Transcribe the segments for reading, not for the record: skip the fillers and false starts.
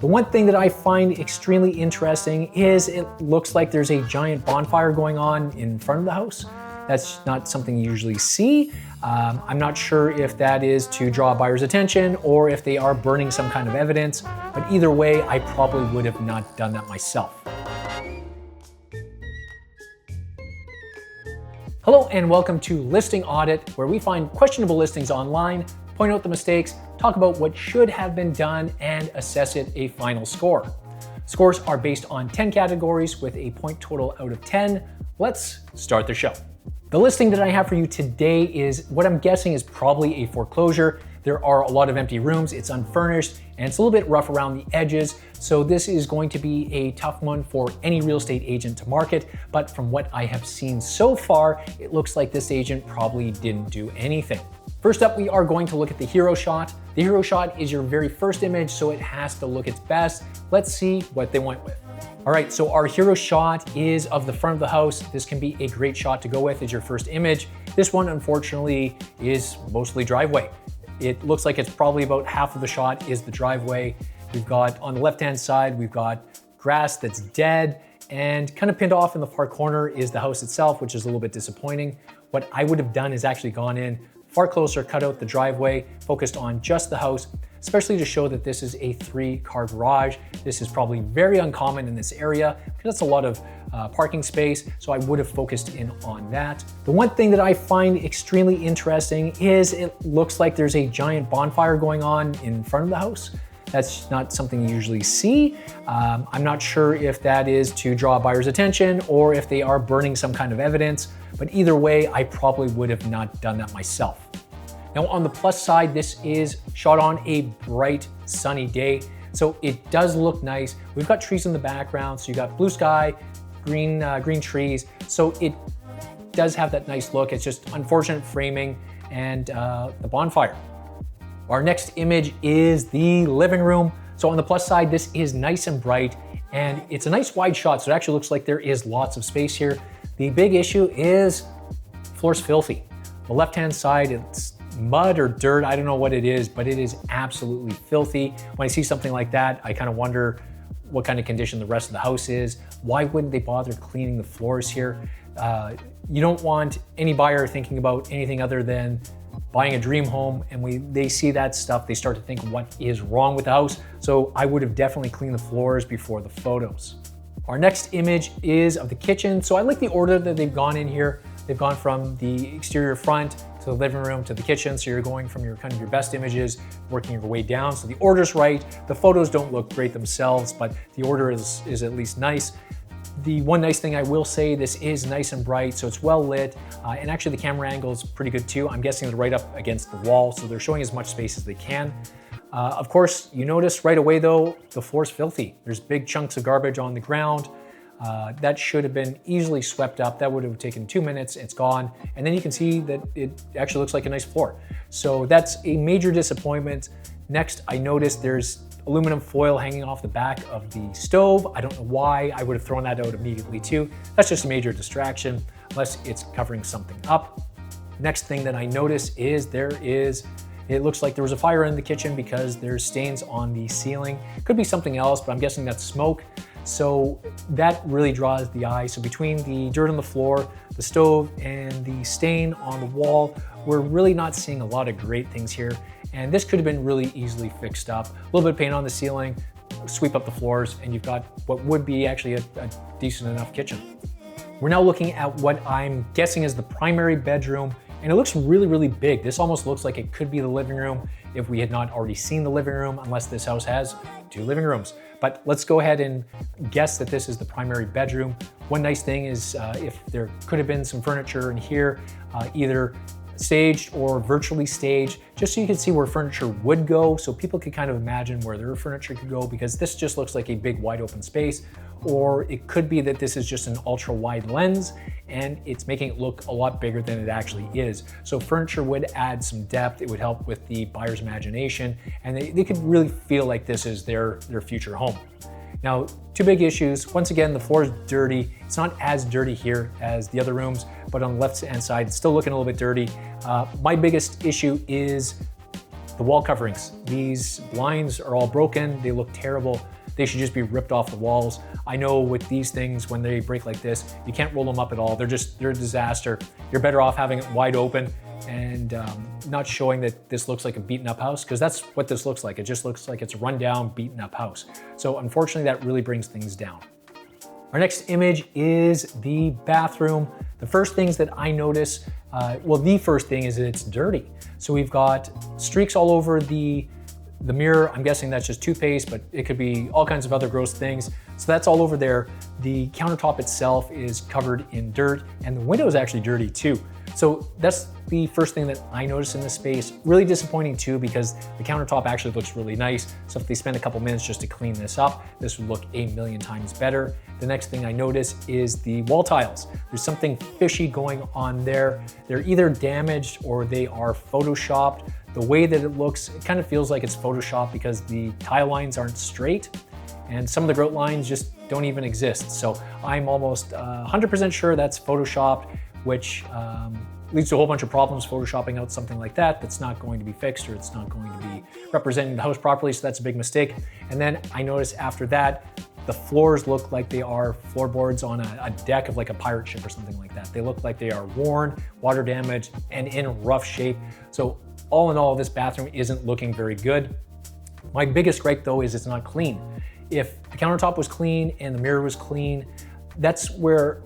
The one thing that I find extremely interesting is it looks like there's a giant bonfire going on in front of the house. That's not something you usually see. I'm not sure if that is to draw a buyer's attention or if they are burning some kind of evidence, but either way, I probably would have not done that myself. Hello and welcome to Listing Audit, where we find questionable listings online, point out the mistakes, talk about what should have been done, and assess it a final score. Scores are based on 10 categories with a point total out of 10. Let's start the show. The listing that I have for you today is what I'm guessing is probably a foreclosure. There are a lot of empty rooms, it's unfurnished, and it's a little bit rough around the edges. So this is going to be a tough one for any real estate agent to market. But from what I have seen so far, it looks like this agent probably didn't do anything. First up, we are going to look at the hero shot. The hero shot is your very first image, so it has to look its best. Let's see what they went with. All right, so our hero shot is of the front of the house. This can be a great shot to go with as your first image. This one, unfortunately, is mostly driveway. It looks like it's probably about half of the shot is the driveway. We've got on the left-hand side, we've got grass that's dead, and kind of pinned off in the far corner is the house itself, which is a little bit disappointing. What I would have done is actually gone in far closer, cut out the driveway, focused on just the house, especially to show that this is a 3-car garage. This is probably very uncommon in this area because it's a lot of parking space, so I would have focused in on that. The one thing that I find extremely interesting is it looks like there's a giant bonfire going on in front of the house. That's not something you usually see. I'm not sure if that is to draw a buyer's attention or if they are burning some kind of evidence, but either way, I probably would have not done that myself. Now on the plus side, this is shot on a bright sunny day, so it does look nice. We've got trees in the background, so you got blue sky, green trees, so it does have that nice look. It's just unfortunate framing and the bonfire. Our next image is the living room. So on the plus side, this is nice and bright, and it's a nice wide shot, so it actually looks like there is lots of space here. The big issue is floor's filthy. The left-hand side, it's mud or dirt, I don't know what it is, but it is absolutely filthy. When I see something like that, I kind of wonder what kind of condition the rest of the house is. Why wouldn't they bother cleaning the floors here? You don't want any buyer thinking about anything other than buying a dream home, and they see that stuff, they start to think what is wrong with the house. So I would have definitely cleaned the floors before the photos. Our next image is of the kitchen. So I like the order that they've gone in here. They've gone from the exterior front to the living room to the kitchen. So you're going from your best images, working your way down. So the order's right. The photos don't look great themselves, but the order is at least nice. The one nice thing I will say, this is nice and bright, so it's well lit, and actually the camera angle is pretty good too. I'm guessing they're right up against the wall, so they're showing as much space as they can. Of course, you notice right away though, the floor's filthy. There's big chunks of garbage on the ground. That should have been easily swept up. That would have taken 2 minutes, it's gone. And then you can see that it actually looks like a nice floor. So that's a major disappointment. Next, I noticed there's aluminum foil hanging off the back of the stove. I don't know why. I would have thrown that out immediately too. That's just a major distraction, unless it's covering something up. Next thing that I noticed is it looks like there was a fire in the kitchen because there's stains on the ceiling. Could be something else, but I'm guessing that's smoke. So that really draws the eye. So between the dirt on the floor, the stove, and the stain on the wall, we're really not seeing a lot of great things here. And this could have been really easily fixed up. A little bit of paint on the ceiling, sweep up the floors, and you've got what would be actually a decent enough kitchen. We're now looking at what I'm guessing is the primary bedroom, and it looks really, really big. This almost looks like it could be the living room if we had not already seen the living room, unless this house has 2 living rooms. But let's go ahead and guess that this is the primary bedroom. One nice thing is if there could have been some furniture in here, either staged or virtually staged, just so you can see where furniture would go, so people could kind of imagine where their furniture could go, because this just looks like a big wide open space. Or it could be that this is just an ultra wide lens and it's making it look a lot bigger than it actually is. So furniture would add some depth, it would help with the buyer's imagination, and they could really feel like this is their future home. Now, 2 big issues. Once again, the floor is dirty. It's not as dirty here as the other rooms, but on the left-hand side, it's still looking a little bit dirty. My biggest issue is The wall coverings, these blinds are all broken. They look terrible. They should just be ripped off the walls. I know with these things, when they break like this, you can't roll them up at all. They're a disaster. You're better off having it wide open and not showing that this looks like a beaten up house, because that's what this looks like. It just looks like it's a rundown, beaten up house. So unfortunately, that really brings things down. Our next image is the bathroom. The first things that I notice, the first thing is that it's dirty. So we've got streaks all over the mirror. I'm guessing that's just toothpaste, but it could be all kinds of other gross things. So that's all over there. The countertop itself is covered in dirt, and the window is actually dirty too. So that's the first thing that I noticed in this space. Really disappointing too, because the countertop actually looks really nice. So if they spend a couple minutes just to clean this up, this would look a million times better. The next thing I notice is the wall tiles. There's something fishy going on there. They're either damaged or they are photoshopped. The way that it looks, it kind of feels like it's photoshopped because the tile lines aren't straight and some of the grout lines just don't even exist. So I'm almost 100% sure that's photoshopped, which leads to a whole bunch of problems photoshopping out something like that that's not going to be fixed, or it's not going to be representing the house properly, so that's a big mistake. And then I notice after that, the floors look like they are floorboards on a deck of like a pirate ship or something like that. They look like they are worn, water damaged, and in rough shape. So all in all, this bathroom isn't looking very good. My biggest gripe though is it's not clean. If the countertop was clean and the mirror was clean, that's where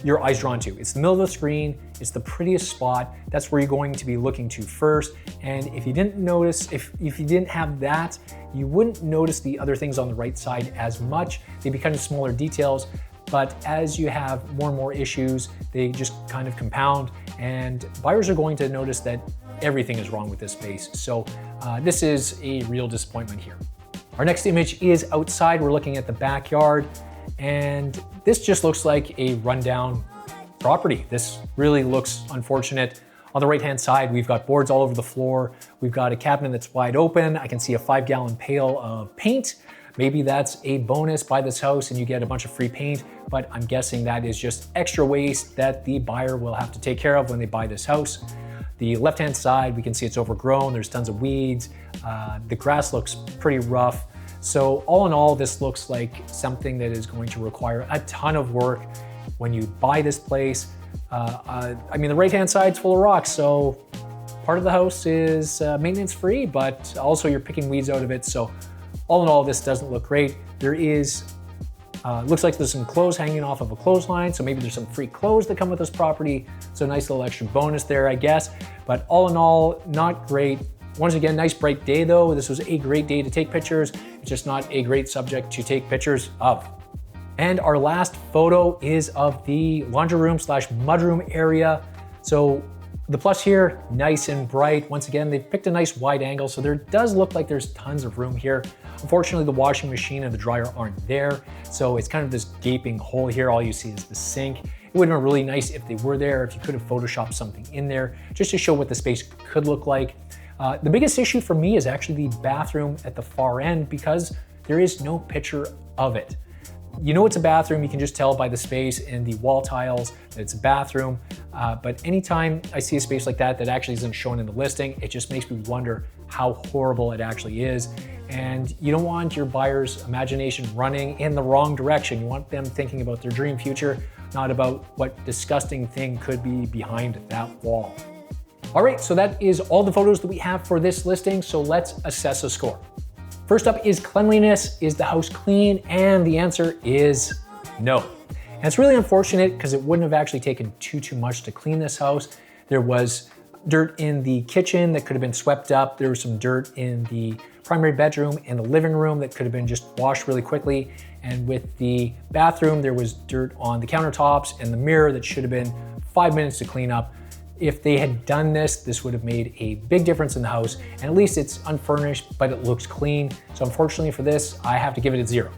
your eye's drawn to. It's the middle of the screen, it's the prettiest spot, that's where you're going to be looking to first. And if you didn't notice, if you didn't have that, you wouldn't notice the other things on the right side as much. They become smaller details, but as you have more and more issues, they just kind of compound, and buyers are going to notice that everything is wrong with this space. So this is a real disappointment here. Our next image is outside. We're looking at the backyard, and this just looks like a rundown property. This really looks unfortunate. On the right-hand side, we've got boards all over the floor. We've got a cabinet that's wide open. I can see a 5-gallon pail of paint. Maybe that's a bonus by this house and you get a bunch of free paint, but I'm guessing that is just extra waste that the buyer will have to take care of when they buy this house. The left-hand side, we can see it's overgrown. There's tons of weeds. The grass looks pretty rough. So all in all, this looks like something that is going to require a ton of work when you buy this place. I mean, the right-hand side's full of rocks, so part of the house is maintenance free, but also you're picking weeds out of it. So all in all, this doesn't look great. There is, looks like there's some clothes hanging off of a clothesline, so maybe there's some free clothes that come with this property. So a nice little extra bonus there, I guess. But all in all, not great. Once again, nice bright day though. This was a great day to take pictures. It's just not a great subject to take pictures of. And our last photo is of the laundry room / mudroom area. So the plus here, nice and bright. Once again, they've picked a nice wide angle, so there does look like there's tons of room here. Unfortunately, the washing machine and the dryer aren't there, so it's kind of this gaping hole here. All you see is the sink. It would have been really nice if they were there, if you could have photoshopped something in there, just to show what the space could look like. The biggest issue for me is actually the bathroom at the far end, because there is no picture of it. You know it's a bathroom, you can just tell by the space and the wall tiles that it's a bathroom. But anytime I see a space like that that actually isn't shown in the listing, it just makes me wonder how horrible it actually is. And you don't want your buyer's imagination running in the wrong direction. You want them thinking about their dream future, not about what disgusting thing could be behind that wall. All right, so that is all the photos that we have for this listing. So let's assess a score. First up is cleanliness. Is the house clean? And the answer is no. And it's really unfortunate because it wouldn't have actually taken too much to clean this house. There was dirt in the kitchen that could have been swept up. There was some dirt in the primary bedroom and the living room that could have been just washed really quickly. And with the bathroom, there was dirt on the countertops and the mirror that should have been 5 minutes to clean up. If they had done this, this would have made a big difference in the house. And at least it's unfurnished, but it looks clean. So unfortunately for this, I have to give it a 0.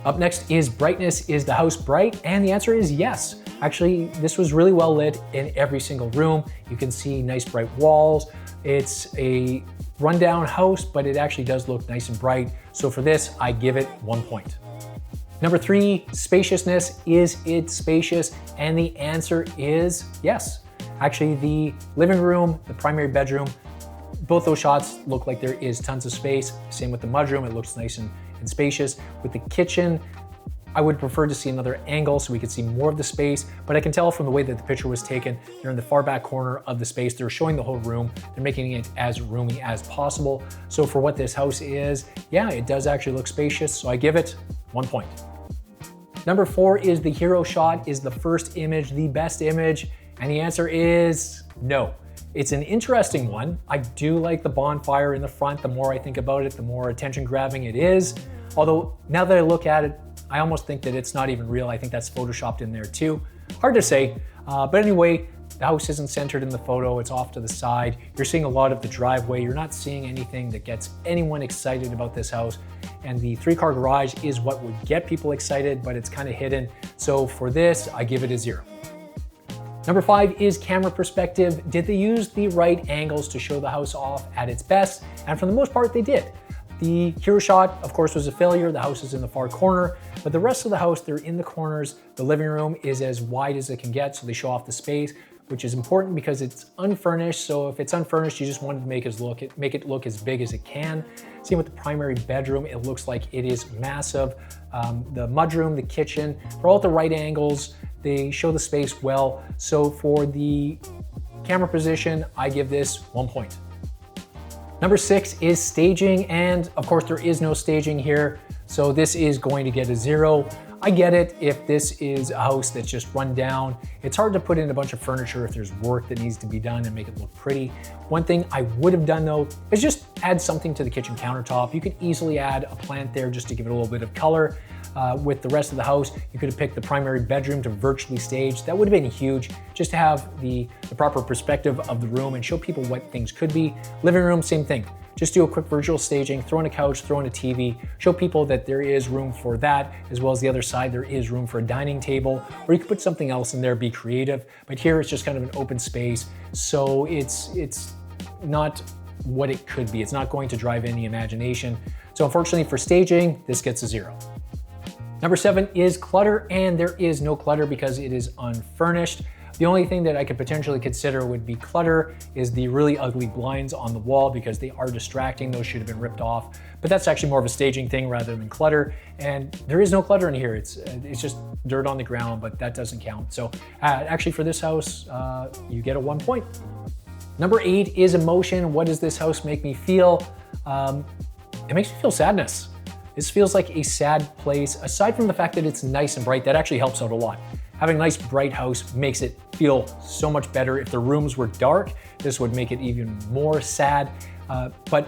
Up next is brightness. Is the house bright? And the answer is yes. Actually, this was really well lit in every single room. You can see nice bright walls. It's a rundown house, but it actually does look nice and bright. So for this, I give it 1 point. Number 3, spaciousness. Is it spacious? And the answer is yes. Actually, the living room, the primary bedroom, both those shots look like there is tons of space. Same with the mudroom, it looks nice and spacious. With the kitchen, I would prefer to see another angle so we could see more of the space, but I can tell from the way that the picture was taken, they're in the far back corner of the space. They're showing the whole room. They're making it as roomy as possible. So for what this house is, yeah, it does actually look spacious, so I give it 1 point. Number 4 is the hero shot. Is the first image the best image? And the answer is no. It's an interesting one. I do like the bonfire in the front. The more I think about it, the more attention grabbing it is. Although now that I look at it, I almost think that it's not even real. I think that's photoshopped in there too. Hard to say, but anyway, the house isn't centered in the photo. It's off to the side. You're seeing a lot of the driveway. You're not seeing anything that gets anyone excited about this house. And the 3-car garage is what would get people excited, but it's kind of hidden. So for this, I give it a 0. Number 5 is camera perspective. Did they use the right angles to show the house off at its best? And for the most part, they did. The hero shot, of course, was a failure. The house is in the far corner, but the rest of the house, they're in the corners. The living room is as wide as it can get, so they show off the space, which is important because it's unfurnished. So if it's unfurnished, you just wanted to make it look as big as it can. Same with the primary bedroom. It looks like it is massive. The mudroom, the kitchen, they're all at the right angles. They show the space well. So for the camera position, I give this 1 point. Number 6 is staging, and of course there is no staging here, so this is going to get a 0. I get it if this is a house that's just run down. It's hard to put in a bunch of furniture if there's work that needs to be done and make it look pretty. One thing I would have done though is just add something to the kitchen countertop. You could easily add a plant there just to give it a little bit of color. With the rest of the house, you could have picked the primary bedroom to virtually stage. That would have been huge, just to have the proper perspective of the room and show people what things could be. Living room, same thing. Just do a quick virtual staging, throw in a couch, throw in a TV, show people that there is room for that, as well as the other side, there is room for a dining table, or you could put something else in there, be creative. But here it's just kind of an open space, so it's not what it could be. It's not going to drive any imagination. So unfortunately for staging, this gets a 0. Number 7 is clutter, and there is no clutter because it is unfurnished. The only thing that I could potentially consider would be clutter is the really ugly blinds on the wall because they are distracting. Those should have been ripped off, but that's actually more of a staging thing rather than clutter. And there is no clutter in here. It's just dirt on the ground, but that doesn't count. So actually for this house, you get a 1 point. Number 8 is emotion. What does this house make me feel? It makes me feel sadness. This feels like a sad place. Aside from the fact that it's nice and bright, that actually helps out a lot. Having a nice bright house makes it feel so much better. If the rooms were dark, this would make it even more sad. But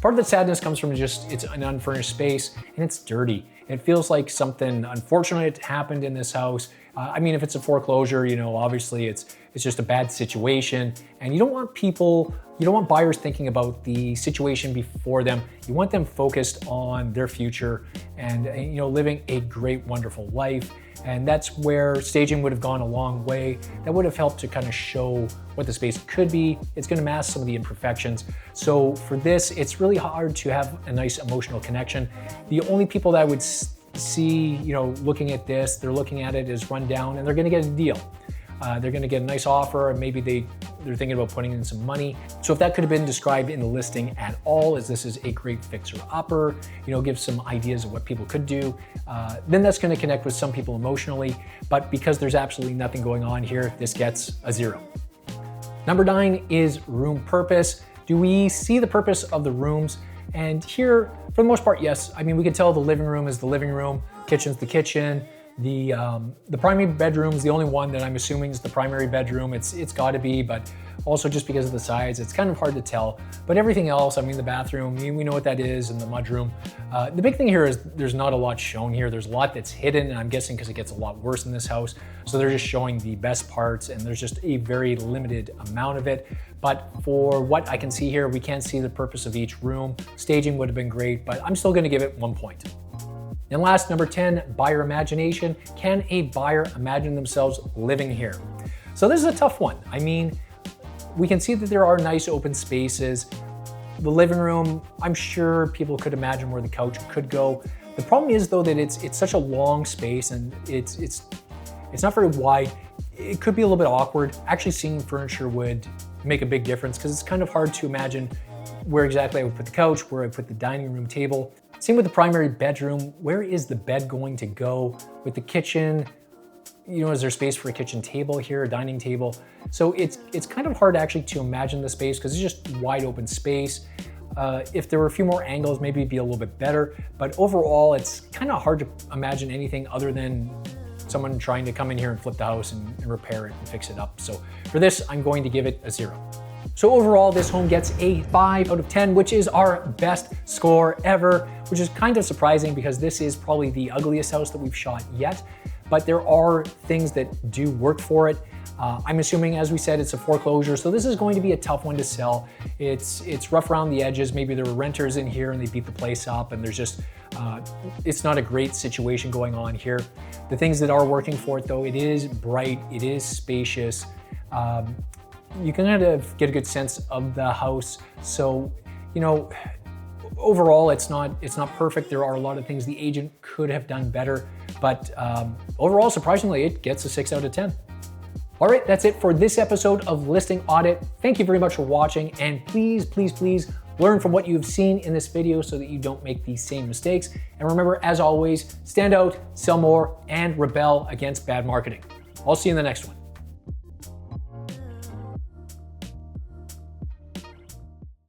part of the sadness comes from just it's an unfurnished space and it's dirty. It feels like something unfortunate happened in this house. I mean, if it's a foreclosure, obviously it's just a bad situation, and you don't want buyers thinking about the situation before them. You want them focused on their future and living a great, wonderful life. And that's where staging would have gone a long way. That would have helped to kind of show what the space could be. It's going to mask some of the imperfections. So for this, it's really hard to have a nice emotional connection. The only people that I would see, looking at this, they're looking at it as run down, and they're going to get a deal. They're going to get a nice offer, and maybe they're thinking about putting in some money. So if that could have been described in the listing at all, as this is a great fixer-upper, give some ideas of what people could do, then that's going to connect with some people emotionally. But because there's absolutely nothing going on here, this gets a 0. Number 9 is room purpose. Do we see the purpose of the rooms? And here, for the most part, yes. I mean, we can tell the living room is the living room, kitchen's the kitchen. The primary bedroom is the only one that I'm assuming is the primary bedroom. It's got to be, but also just because of the size, it's kind of hard to tell. But everything else, I mean, the bathroom, we know what that is, and the mudroom. The big thing here is there's not a lot shown here. There's a lot that's hidden, and I'm guessing because it gets a lot worse in this house. So they're just showing the best parts, and there's just a very limited amount of it. But for what I can see here, we can't see the purpose of each room. Staging would have been great, but I'm still going to give it 1 point. And last, number 10, buyer imagination. Can a buyer imagine themselves living here? So this is a tough one. I mean, we can see that there are nice open spaces. The living room, I'm sure people could imagine where the couch could go. The problem is though that it's such a long space and it's not very wide. It could be a little bit awkward. Actually seeing furniture would make a big difference because it's kind of hard to imagine where exactly I would put the couch, where I put the dining room table. Same with the primary bedroom. Where is the bed going to go? With the kitchen, is there space for a kitchen table here, a dining table? So it's kind of hard actually to imagine the space because it's just wide open space. If there were a few more angles, maybe it'd be a little bit better. But overall, it's kind of hard to imagine anything other than someone trying to come in here and flip the house and repair it and fix it up. So for this, I'm going to give it a 0. So overall, this home gets a 5 out of 10, which is our best score ever, which is kind of surprising because this is probably the ugliest house that we've shot yet. But there are things that do work for it. I'm assuming, as we said, it's a foreclosure, so this is going to be a tough one to sell. It's rough around the edges. Maybe there were renters in here and they beat the place up, and there's just, it's not a great situation going on here. The things that are working for it, though, it is bright, it is spacious. You can kind of get a good sense of the house. So, overall, it's not perfect. There are a lot of things the agent could have done better, but overall, surprisingly, it gets a 6 out of 10. All right, that's it for this episode of Listing Audit. Thank you very much for watching, and please, please, please learn from what you've seen in this video so that you don't make these same mistakes. And remember, as always, stand out, sell more, and rebel against bad marketing. I'll see you in the next one.